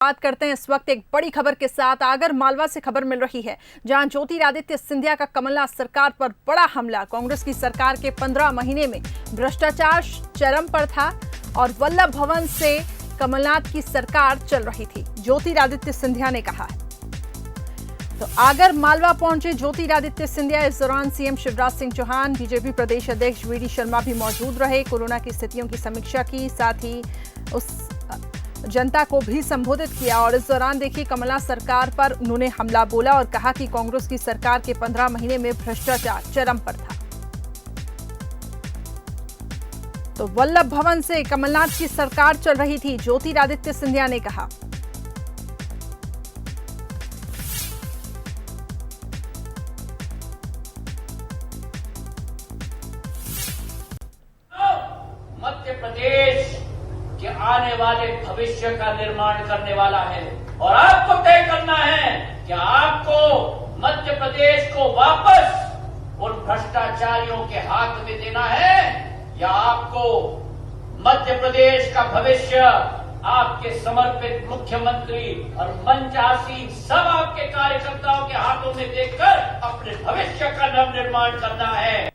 बात करते हैं इस वक्त एक बड़ी खबर के साथ। आगर मालवा से खबर मिल रही है, जहां ज्योतिरादित्य सिंधिया का कमलनाथ सरकार पर बड़ा हमला। कांग्रेस की सरकार के 15 महीने में भ्रष्टाचार चरम पर था और वल्लभ भवन से कमलनाथ की सरकार चल रही थी, ज्योतिरादित्य सिंधिया ने कहा है। तो आगर मालवा पहुंचे ज्योतिरादित्य सिंधिया। इस दौरान सीएम शिवराज सिंह चौहान, बीजेपी प्रदेश अध्यक्ष वीडी शर्मा भी मौजूद रहे। कोरोना की स्थितियों की समीक्षा की, साथ ही उस जनता को भी संबोधित किया। और इस दौरान देखिए, कमलनाथ सरकार पर उन्होंने हमला बोला और कहा कि कांग्रेस की सरकार के 15 महीने में भ्रष्टाचार चरम पर था। तो वल्लभ भवन से कमलनाथ की सरकार चल रही थी, ज्योतिरादित्य सिंधिया ने कहा। मध्य प्रदेश के आने वाले भविष्य का निर्माण करने वाला है और आपको तय करना है कि आपको मध्य प्रदेश को वापस उन भ्रष्टाचारियों के हाथ में देना है या आपको मध्य प्रदेश का भविष्य आपके समर्पित मुख्यमंत्री और मंचासीन सब आपके कार्यकर्ताओं के हाथों में देकर अपने भविष्य का नवनिर्माण करना है।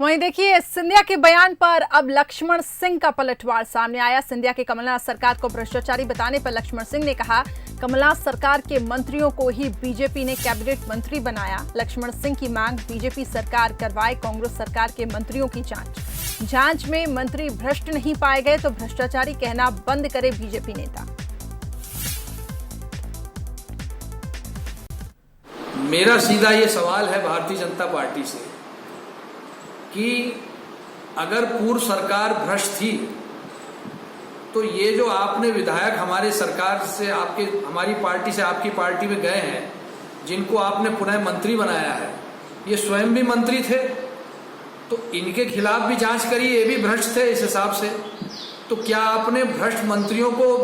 वहीं देखिए, सिंधिया के बयान पर अब लक्ष्मण सिंह का पलटवार सामने आया। सिंधिया के कमलनाथ सरकार को भ्रष्टाचारी बताने पर लक्ष्मण सिंह ने कहा, कमलनाथ सरकार के मंत्रियों को ही बीजेपी ने कैबिनेट मंत्री बनाया। लक्ष्मण सिंह की मांग, बीजेपी सरकार करवाए कांग्रेस सरकार के मंत्रियों की जांच में मंत्री भ्रष्ट नहीं पाए गए तो भ्रष्टाचारी कहना बंद करे बीजेपी नेता। मेरा सीधा ये सवाल है भारतीय जनता पार्टी से कि अगर पूर्व सरकार भ्रष्ट थी तो ये जो आपने विधायक हमारे सरकार से हमारी पार्टी से आपकी पार्टी में गए हैं, जिनको आपने पुनः मंत्री बनाया है, ये स्वयं भी मंत्री थे, तो इनके खिलाफ भी जांच करिए, ये भी भ्रष्ट थे इस हिसाब से। तो क्या आपने भ्रष्ट मंत्रियों को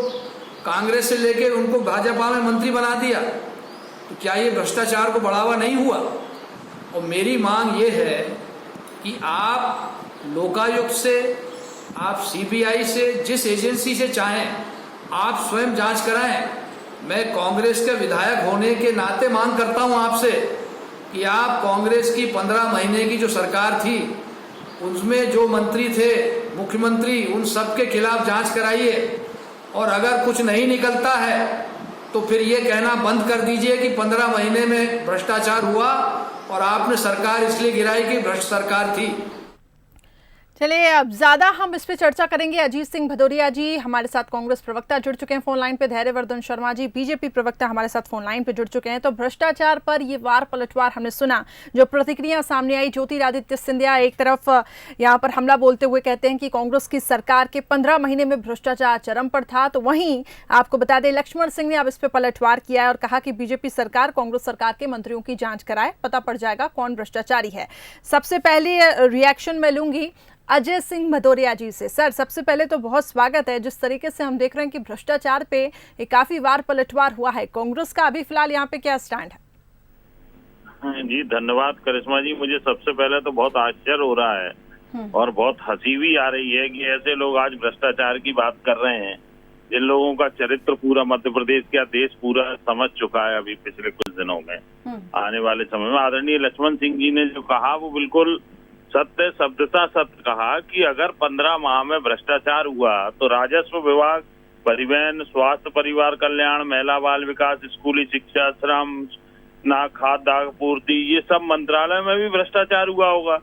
कांग्रेस से लेकर उनको भाजपा में मंत्री बना दिया? तो क्या ये भ्रष्टाचार को बढ़ावा नहीं हुआ? और मेरी मांग ये है कि आप लोकायुक्त से, आप सीबीआई से, जिस एजेंसी से चाहें आप स्वयं जांच कराएं। मैं कांग्रेस के विधायक होने के नाते मांग करता हूं आपसे कि आप कांग्रेस की 15 महीने की जो सरकार थी उसमें जो मंत्री थे, मुख्यमंत्री, उन सब के खिलाफ जांच कराइए। और अगर कुछ नहीं निकलता है तो फिर ये कहना बंद कर दीजिए कि 15 महीने में भ्रष्टाचार हुआ और आपने सरकार इसलिए गिराई कि भ्रष्ट सरकार थी। चलिए, अब ज्यादा हम इस पे चर्चा करेंगे। अजीत सिंह भदौरिया जी हमारे साथ कांग्रेस प्रवक्ता जुड़ चुके हैं फोन लाइन पे, धैर्यवर्धन शर्मा जी बीजेपी प्रवक्ता हमारे साथ फोन लाइन पे जुड़ चुके हैं। तो भ्रष्टाचार पर ये वार पलटवार हमने सुना, जो प्रतिक्रिया सामने आई। ज्योतिरादित्य सिंधिया एक तरफ यहाँ पर हमला बोलते हुए कहते हैं कि कांग्रेस की सरकार के 15 महीने में भ्रष्टाचार चरम पर था। तो वहीं आपको बता दें, लक्ष्मण सिंह ने अब इस पे पलटवार किया है और कहा कि बीजेपी सरकार कांग्रेस सरकार के मंत्रियों की जांच कराए, पता पड़ जाएगा कौन भ्रष्टाचारी है। सबसे पहले रिएक्शन मैं लूंगी अजय सिंह भदौरिया जी से। सर, सबसे पहले तो बहुत स्वागत है। जिस तरीके से हम देख रहे हैं कि भ्रष्टाचार पे एक काफी वार पलटवार हुआ है, कांग्रेस का अभी फिलहाल यहाँ पे क्या स्टैंड है? जी धन्यवाद करिश्मा जी। मुझे सबसे पहले तो बहुत आश्चर्य हो रहा है और बहुत हंसी भी आ रही है कि ऐसे लोग आज भ्रष्टाचार की बात कर रहे हैं जिन लोगों का चरित्र पूरा मध्य प्रदेश का देश पूरा समझ चुका है अभी पिछले कुछ दिनों में। आने वाले समय में आदरणीय लक्ष्मण सिंह जी ने जो कहा वो बिल्कुल सत्य, शब्दता सत्य कहा कि अगर 15 माह में भ्रष्टाचार हुआ तो राजस्व विभाग, परिवहन, स्वास्थ्य परिवार कल्याण, महिला बाल विकास, स्कूली शिक्षा, श्रम, खाद्य आपूर्ति, ये सब मंत्रालय में भी भ्रष्टाचार हुआ होगा।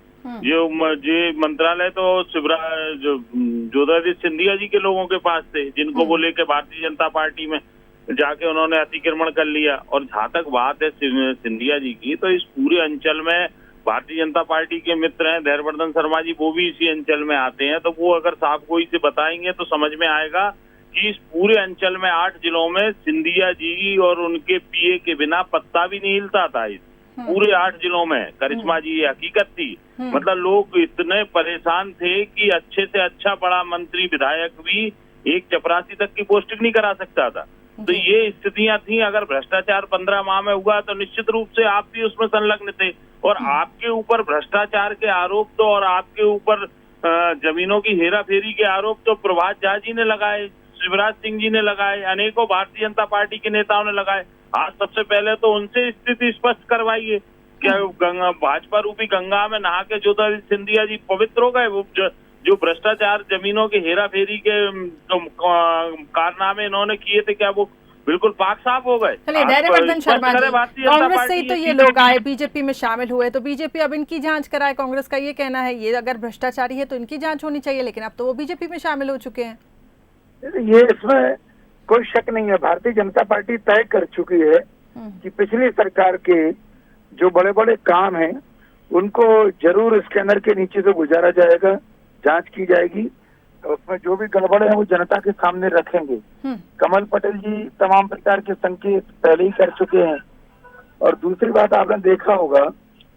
ये मंत्रालय तो शिवराज ज्योतिरादित्य सिंधिया जी के लोगों के पास थे, जिनको वो लेके भारतीय जनता पार्टी में जाके उन्होंने अतिक्रमण कर लिया। और जहाँ तक बात है सिंधिया जी की, तो इस पूरे अंचल में भारतीय जनता पार्टी के मित्र हैं धैर्यवर्धन शर्मा जी, वो भी इसी अंचल में आते हैं। तो वो अगर साहब को इसे बताएंगे तो समझ में आएगा कि इस पूरे अंचल में 8 जिलों में सिंधिया जी और उनके पीए के बिना पत्ता भी नहीं हिलता था। इस पूरे 8 जिलों में करिश्मा जी ये हकीकत थी। मतलब लोग इतने परेशान थे कि अच्छे से अच्छा बड़ा मंत्री, विधायक भी एक चपरासी तक की पोस्टिंग नहीं करा सकता था। तो ये स्थितियां थी। अगर भ्रष्टाचार 15 माह में हुआ तो निश्चित रूप से आप भी उसमें संलग्न थे और आपके ऊपर भ्रष्टाचार के आरोप तो और आपके ऊपर जमीनों की हेराफेरी के आरोप तो प्रभात झा जी ने लगाए शिवराज सिंह जी ने लगाए, अनेकों भारतीय जनता पार्टी के नेताओं ने लगाए। आज सबसे पहले तो उनसे स्थिति स्पष्ट करवाइए, क्या गंगा भाजपा रूपी गंगा में नहा के ज्योतिरादित्य सिंधिया जी पवित्र हो गए? वो जो भ्रष्टाचार, जमीनों के हेरा फेरी के कारनामे इन्होंने किए थे, क्या वो बिल्कुल पाक साफ हो गए? चलिए धैर्यवर्धन शर्मा जी, कांग्रेस से ही तो ये लोग आए, बीजेपी में शामिल हुए, तो बीजेपी अब इनकी जांच कराए, कांग्रेस का ये कहना है। ये अगर भ्रष्टाचारी है तो इनकी जांच होनी चाहिए, लेकिन अब तो वो बीजेपी में शामिल हो चुके हैं। ये इसमें कोई शक नहीं है, भारतीय जनता पार्टी तय कर चुकी है कि पिछली सरकार के जो बड़े बड़े काम हैं उनको जरूर स्कैनर के नीचे से गुजारा जाएगा, जांच की जाएगी, उसमें जो भी गड़बड़ है वो जनता के सामने रखेंगे। कमल पटेल जी तमाम प्रकार के संकेत पहले ही कर चुके हैं। और दूसरी बात आपने देखा होगा,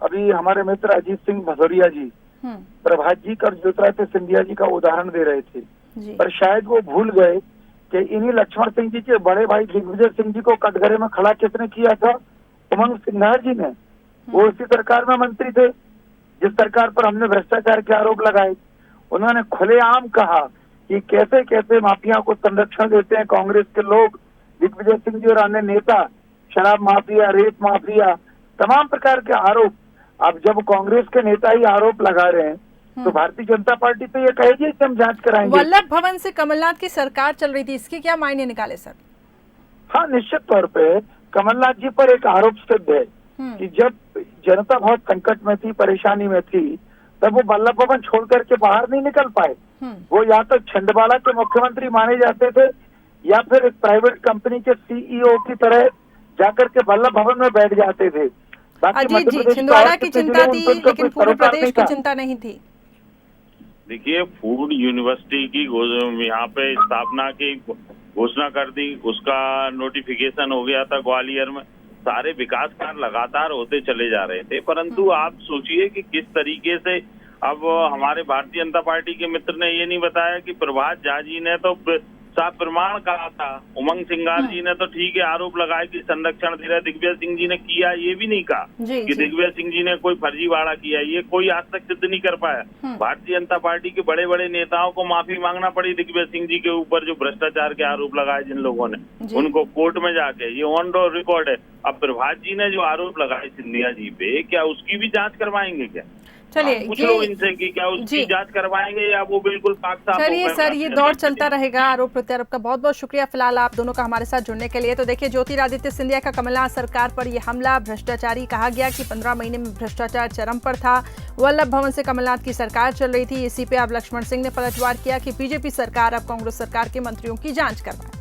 अभी हमारे मित्र अजीत सिंह भदौरिया जी प्रभात जी और ज्योतिरादित्य सिंधिया जी का उदाहरण दे रहे थे, पर शायद वो भूल गए कि इन्हीं लक्ष्मण सिंह जी के बड़े भाई दिग्विजय सिंह जी को कटघरे में खड़ा किसने किया था? उमंग सिंघार जी ने। वो उसी सरकार में मंत्री थे जिस सरकार पर हमने भ्रष्टाचार के आरोप लगाए। उन्होंने खुलेआम कहा कि कैसे कैसे माफिया को संरक्षण देते हैं कांग्रेस के लोग, दिग्विजय सिंह जी और अन्य नेता, शराब माफिया, रेत माफिया, तमाम प्रकार के आरोप। अब जब कांग्रेस के नेता ही आरोप लगा रहे हैं तो भारतीय जनता पार्टी तो ये कहेगी कि हम जांच कराएंगे। वल्लभ भवन से कमलनाथ की सरकार चल रही थी, इसके क्या मायने निकाले सर? हाँ, निश्चित तौर पे कमलनाथ जी पर एक आरोप सिद्ध है कि जब जनता बहुत संकट में थी, परेशानी में थी, तब वो वल्लभ भवन छोड़ करके बाहर नहीं निकल पाए। वो या तो छिंदवाड़ा के मुख्यमंत्री माने जाते थे या फिर एक प्राइवेट कंपनी के सीईओ की तरह जाकर के वल्लभ भवन में बैठ जाते थे। अजीत जी, छिंदवाड़ा की चिंता थी लेकिन पूरे प्रदेश की चिंता नहीं थी। देखिए, फूड यूनिवर्सिटी की यहाँ पे स्थापना की घोषणा कर दी, उसका नोटिफिकेशन हो गया था ग्वालियर में। सारे विकास कार्य लगातार होते चले जा रहे थे, परंतु आप सोचिए कि किस तरीके से अब हमारे भारतीय जनता पार्टी के मित्र ने ये नहीं बताया कि प्रभात झा जी ने तो साफ प्रमाण कहा था, उमंग सिंघार जी ने तो ठीक है आरोप लगाए कि संरक्षण दे रहे, दिग्विजय सिंह जी ने किया ये भी नहीं कहा कि दिग्विजय सिंह जी ने कोई फर्जीवाड़ा किया, ये कोई आज तक सिद्ध नहीं कर पाया। भारतीय जनता पार्टी के बड़े बड़े नेताओं को माफी मांगना पड़ी दिग्विजय सिंह जी के ऊपर जो भ्रष्टाचार के आरोप लगाए जिन लोगों ने, उनको कोर्ट में जाके, ये ऑन रिकॉर्ड है। अब प्रभात जी ने जो आरोप लगाए सिंधिया जी पे, क्या उसकी भी जांच करवाएंगे? क्या चलिए पूछ लो इनसे कि क्या उसकी जांच करवाएंगे या वो बिल्कुल पाक साफ? चलिए सर, ये दौर चलता रहेगा आरोप प्रत्यारोप का। बहुत बहुत शुक्रिया फिलहाल आप दोनों का हमारे साथ जुड़ने के लिए। तो देखिए, ज्योतिरादित्य सिंधिया का कमलनाथ सरकार पर यह हमला, भ्रष्टाचारी कहा गया कि 15 महीने में भ्रष्टाचार चरम पर था। वल्लभ भवन से कमलनाथ की सरकार चल रही थी, इसी पे अब लक्ष्मण सिंह ने पलटवार किया कि बीजेपी सरकार अब कांग्रेस सरकार के मंत्रियों की जांच करवाए।